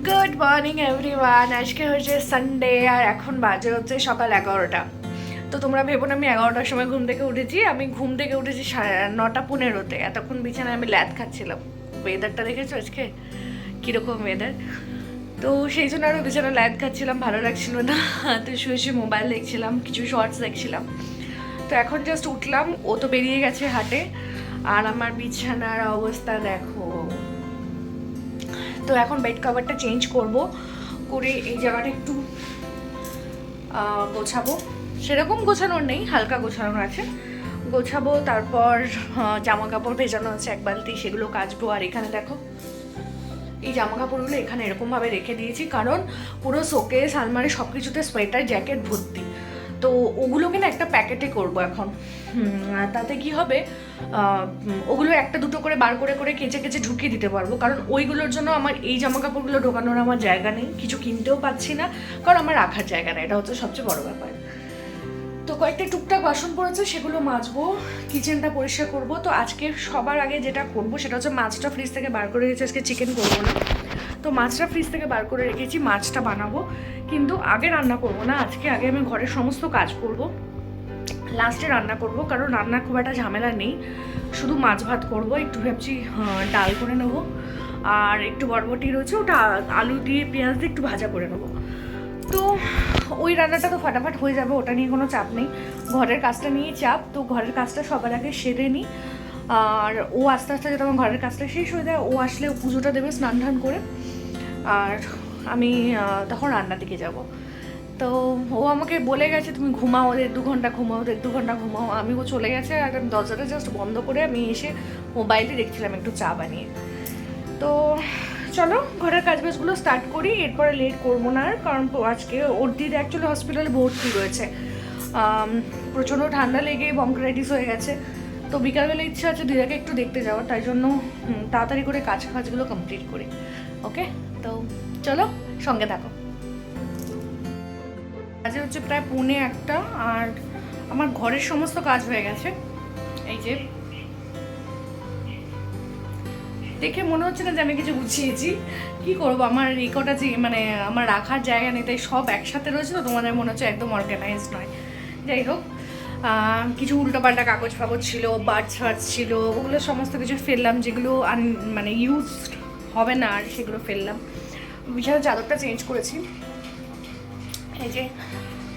Good morning everyone. আজকে হচ্ছে Sunday আর এখন বাজে হচ্ছে সকাল 11টা। তো তোমরা ভেবো না আমি 11টার সময় ঘুম থেকে উঠেছি। আমি ঘুম থেকে উঠেছি 9:15-তে। এতক্ষণ বিছানায় আমি ল্যাদ খাচ্ছিলাম। ওয়েদারটা দেখেছো আজকে কীরকম ওয়েদার? তো সেই জন্য আরও বিছানা ল্যাদ খাচ্ছিলাম, ভালো লাগছিল না। তো শুয়ে শুয়ে মোবাইল দেখছিলাম, কিছু শর্টস দেখছিলাম। তো এখন জাস্ট উঠলাম, ও তো বেরিয়ে গেছে হাটে। আর আমার বিছানার অবস্থা দেখো। তো এখন বেড কভারটা চেঞ্জ করব, করে এই জায়গাটা একটু গোছাবো। সেরকম গোছানোর নেই, হালকা গোছানোর আছে, গোছাবো। তারপর জামা কাপড় ভেজানো আছে এক বালতি, সেগুলো কাচবো। আর এখানে দেখো এই জামা কাপড়গুলো এখানে এরকমভাবে রেখে দিয়েছি, কারণ পুরো শোকেস আলমারি সব কিছুতে সোয়েটার জ্যাকেট ভর্তি। তো ওগুলোকে না একটা প্যাকেটে করব এখন। তাতে কি হবে, ওগুলো একটা দুটো করে বার করে করে কেচে কেচে ঢুকিয়ে দিতে পারবো। কারণ ওইগুলোর জন্য আমার এই জামা কাপড়গুলো ঢোকানোর আমার জায়গা নেই, কিছু কিনতেও পাচ্ছি না, কারণ আমার রাখার জায়গা নেই। এটা হচ্ছে সবচেয়ে বড় ব্যাপার। তো কয়েকটা টুকটাক বাসন পড়েছে, সেগুলো মাজবো, কিচেনটা পরিষ্কার করব। তো আজকে সবার আগে যেটা করবো সেটা হচ্ছে মাছটা ফ্রিজ থেকে বার করে রেখেছি। আজকে চিকেন করবো না, তো মাছটা ফ্রিজ থেকে বার করে রেখেছি, মাছটা বানাবো। কিন্তু আগে রান্না করব না আজকে, আগে আমি ঘরের সমস্ত কাজ করব, লাস্টে রান্না করব। কারণ রান্নার খুব একটা ঝামেলা নেই, শুধু মাছ ভাত করবো। একটু ভাবছি ডাল করে নেবো, আর একটু বরবটি রয়েছে, ওটা আলু দিয়ে পেঁয়াজ দিয়ে একটু ভাজা করে নেবো। তো ওই রান্নাটা তো ফাটাফাট হয়ে যাবে, ওটা নিয়ে কোনো চাপ নেই। ঘরের কাজটা নিয়ে চাপ, তো ঘরের কাজটা সবার আগে সেরে নিই। আর ও আস্তে আস্তে যাতে আমার ঘরের কাজটা শেষ হয়ে যায়, ও আসলে ও পুজোটা দেবে স্নান টান করে, আর আমি তখন রান্নার দিকে যাব। তো ও আমাকে বলে গেছে তুমি ঘুমাও, 1-2 ঘন্টা ঘুমাও, 1-2 ঘন্টা ঘুমাও। আমিও চলে গেছে, আর দরজাটা জাস্ট বন্ধ করে আমি এসে মোবাইলে দেখছিলাম একটু চা বানিয়ে। তো চলো ঘরের কাজবাজগুলো স্টার্ট করি, এরপরে লেট করবো না আর। কারণ আজকে ওর দিদি অ্যাকচুয়ালি হসপিটালে ভর্তি রয়েছে, প্রচণ্ড ঠান্ডা লেগে বঙ্কারাইটিস হয়ে গেছে। তো বিকালবেলা ইচ্ছা আছে দিদাকে একটু দেখতে যাওয়ার, তাই জন্য তাড়াতাড়ি করে কাজগুলো কমপ্লিট করি। ওকে, তো চলো সঙ্গে থাকো। কাজে হচ্ছে প্রায় 1:45, আর আমার ঘরের সমস্ত কাজ হয়ে গেছে। এই যে দেখে মনে হচ্ছে না যে আমি কিছু গুছিয়েছি। কি করবো, আমার এই কটা যে মানে আমার রাখার জায়গা নেই, তাই সব একসাথে রয়েছে। তো তোমাদের মনে হচ্ছে একদম অর্গানাইজড নয়। যাই হোক, কিছু উল্টোপাল্টা কাগজ ফাগজ ছিল, বার্ডস ফার্ডস ছিল, ওগুলো সমস্ত কিছু ফেললাম, যেগুলো মানে ইউজ হবে না আর সেগুলো ফেললাম। বিছানার চাদরটা চেঞ্জ করেছি। এই যে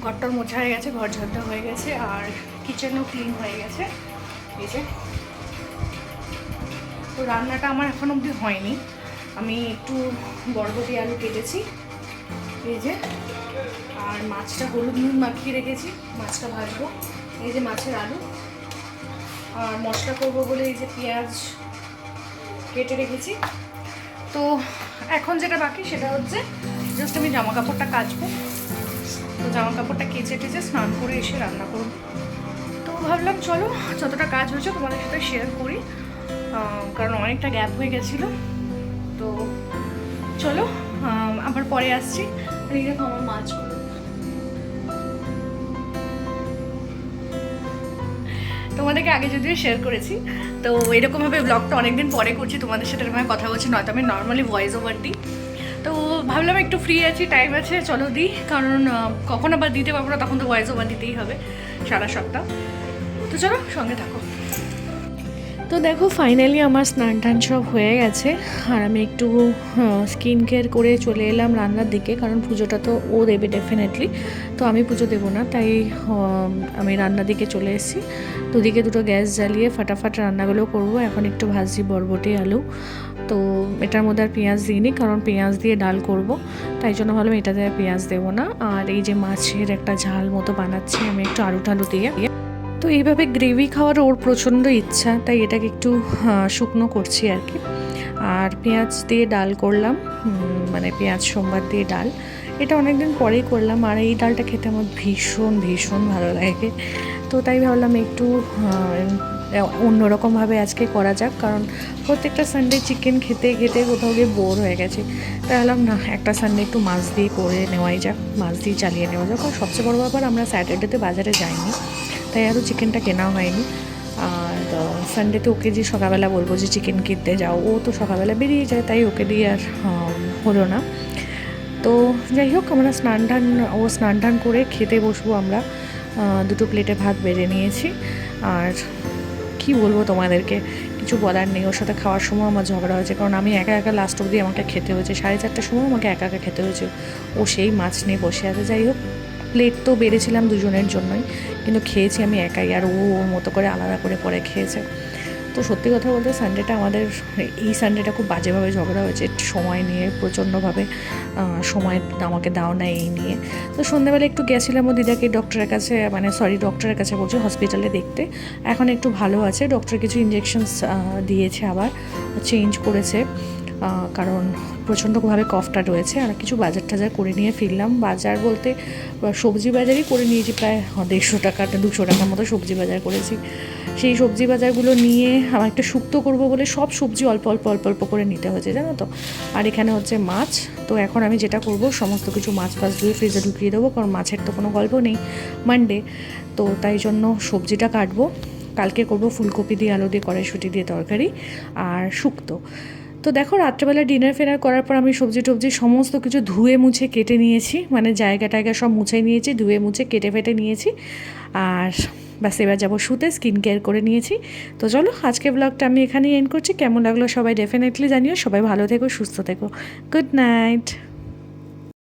ঘরটার মোছা হয়ে গেছে, ঘর ঝাড়টা হয়ে গেছে, আর কিচেনও ক্লিন হয়ে গেছে। এই যে, তো রান্নাটা আমার এখন অবধি হয়নি। আমি একটু বরবটি আলু কেটেছি, এই যে, আর মাছটা হলুদ নুন মাখিয়ে রেখেছি, মাছটা ভাজবো। এই যে মাছের আলু, আর মশলা করবো বলে এই যে পেঁয়াজ কেটে রেখেছি। তো এখন যেটা বাকি সেটা হচ্ছে জাস্ট আমি জামা কাপড়টা কাচবো। তো জামা কাপড়টা কেচে টেচে স্নান করে এসে রান্না করব। তো ভাবলাম চলো যতটা কাজ হয়েছে তোমাদের সাথে শেয়ার করি, কারণ অনেকটা গ্যাপ হয়ে গেছিলো। তো চলো আবার পরে আসছি। আর এই দেখো আমার মাছগুলো, তোমাদেরকে আগে যদিও শেয়ার করেছি। তো এরকমভাবে ব্লগটা অনেকদিন পরে করছি, তোমাদের সাথে এরকম কথা বলছি, নয়তো আমি নর্মালি ভয়েস ওভার দিই। তো ভাবলাম একটু ফ্রি আছি, টাইম আছে, চলো দিই। কারণ কখন আবার দিতে পারবো না, তখন তো ভয়েস ওভার দিতেই হবে সারা সপ্তাহ। তো চলো সঙ্গে থাকো। তো দেখো ফাইনালি আমার স্নান টান সব হয়ে গেছে, আর আমি একটু স্কিন কেয়ার করে চলে এলাম রান্নার দিকে। কারণ পুজোটা তো ও দেবে ডেফিনেটলি, তো আমি পুজো দেবো না, তাই আমি রান্নার দিকে চলে এসেছি। দুদিকে দুটো গ্যাস জ্বালিয়ে ফাটাফাট রান্নাগুলো করব। এখন একটু ভাজি বরবটি আলু, তো এটার মধ্যে আর পেঁয়াজ দিইনি, কারণ পেঁয়াজ দিয়ে ডাল করব, তাই জন্য ভাবলাম এটাতে আর পেঁয়াজ দেবো না। আর এই যে মাছের একটা ঝাল মতো বানাচ্ছি আমি একটু আলু টালু দিয়ে। তো এইভাবে গ্রেভি খাওয়ার ওর প্রচণ্ড ইচ্ছা, তাই এটাকে একটু শুকনো করছি আর কি। আর পেঁয়াজ দিয়ে ডাল করলাম, মানে পেঁয়াজ সোমবার দিয়ে ডাল, এটা অনেক দিন পরেই করলাম। আর এই ডালটা খেতে আমার ভীষণ ভীষণ ভালো লাগে, তো তাই ভাবলাম একটু অন্যরকমভাবে আজকে করা যাক। কারণ প্রত্যেকটা সানডে চিকেন খেতে খেতে কোথাও গিয়ে বোর হয়ে গেছে, তাই ভাবলাম না, একটা সানডে একটু মাছ দিয়ে করে নেওয়াই যাক, মাছ দিয়ে চালিয়ে নেওয়া যাক। আর সবচেয়ে বড় ব্যাপার আমরা স্যাটারডেতে বাজারে যাইনি, তাই আরও চিকেনটা কেনা হয়নি। আর সানডেতে ওকে যে সকালবেলা বলবো যে চিকেন কিনতে যাও, ও তো সকালবেলা বেরিয়ে যায়, তাই ওকে দিয়ে আর হলো না। তো যাই হোক, আমরা স্নান টান করে খেতে বসবো আমরা। 2 প্লেটে ভাত বেড়ে নিয়েছি। আর কি বলবো তোমাদেরকে, কিছু বলার নেই। ওর সাথে খাওয়ার সময় আমার ঝগড়া হয়েছে, কারণ আমি একা একা লাস্ট অবধি আমাকে খেতে হয়েছে, 4:30টার সময় আমাকে একা একা খেতে হয়েছে। ও সেই মাছ নিয়ে বসে আছে। যাই হোক, প্লেট তো বেড়েছিলাম দুজনের জন্যই, কিন্তু খেয়েছি আমি একাই, আর ও ওর মতো করে আলাদা করে পরে খেয়েছে। তো সত্যি কথা বলতে সানডেটা আমাদের, এই সানডেটা খুব বাজেভাবে ঝগড়া হয়েছে সময় নিয়ে, প্রচণ্ডভাবে সময় আমাকে দাও না এই নিয়ে। তো সন্ধ্যাবেলা একটু গেছিলাম ও দিদাকে ডক্টরের কাছে, ডক্টরের কাছে বলছি, হসপিটালে দেখতে। এখন একটু ভালো আছে, ডক্টর কিছু ইঞ্জেকশনস দিয়েছে, আবার চেঞ্জ করেছে, কারণ প্রচণ্ডভাবে কফটা রয়েছে। আর কিছু বাজার টাজার করে নিয়ে ফিরলাম। বাজার বলতে সবজি বাজারই করে নিয়েছি, প্রায় 150 টাকা 200 টাকার মতো সবজি বাজার করেছি। সেই সবজি বাজারগুলো নিয়ে আমার একটা শুক্তো করবো বলে সব সবজি অল্প অল্প অল্প অল্প করে নিতে হয়েছে, জানো তো। আর এখানে হচ্ছে মাছ। তো এখন আমি যেটা করব, সমস্ত কিছু মাছ ধুয়ে ফ্রিজে ঢুকিয়ে দেবো, কারণ মাছের তো কোনো গল্প নেই মানডে। তো তাই জন্য সবজিটা কাটবো। কালকে করব ফুলকপি দিয়ে আলু দিয়ে কড়াইশুঁটি দিয়ে তরকারি আর শুক্তো। তো দেখো, রাত্রেবেলা ডিনার ফিনার করার পর আমি সবজি টবজি সমস্ত কিছু ধুয়ে মুছে কেটে নিয়েছি, মানে জায়গা টায়গা সব মুছে নিয়েছি, ধুয়ে মুছে কেটে ফেটে নিয়েছি। আর ব্যাস এবার যাবো শুতে, স্কিন কেয়ার করে নিয়েছি। তো চলো, আজকে ব্লগটা আমি এখানেই এন্ড করছি। কেমন লাগলো সবাই ডেফিনেটলি জানিও। সবাই ভালো থেকো, সুস্থ থেকো। Good night.